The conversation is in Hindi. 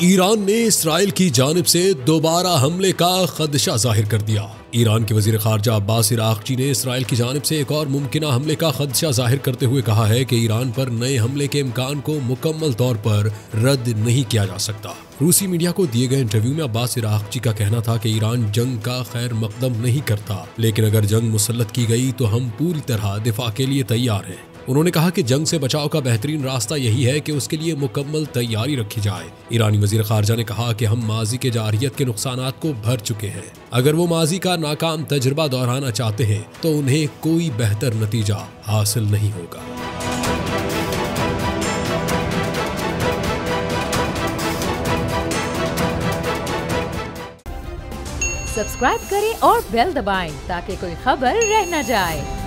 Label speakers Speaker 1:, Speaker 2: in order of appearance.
Speaker 1: ईरान ने इसराइल की जानिब से दोबारा हमले का खदशा जाहिर कर दिया। ईरान के वजीर खारजा अब्बास इराक्ची ने इसराइल की जानिब से एक और मुमकिना हमले का खदशा जाहिर करते हुए कहा है कि ईरान पर नए हमले के इम्कान को मुकम्मल तौर पर रद्द नहीं किया जा सकता। रूसी मीडिया को दिए गए इंटरव्यू में अब्बास इराक्ची का कहना था कि ईरान जंग का खैर मकदम नहीं करता, लेकिन अगर जंग मुसल्लत की गई तो हम पूरी तरह दिफा के लिए तैयार हैं। उन्होंने कहा कि जंग से बचाव का बेहतरीन रास्ता यही है कि उसके लिए मुकम्मल तैयारी रखी जाए। ईरानी वजीर खारजा ने कहा कि हम माजी के जारहियत के नुकसानात को भर चुके हैं। अगर वो माजी का नाकाम तजुर्बा दोहराना चाहते हैं तो उन्हें कोई बेहतर नतीजा हासिल नहीं होगा।
Speaker 2: सब्सक्राइब करें और बेल दबाएं ताकि कोई खबर रह न जाए।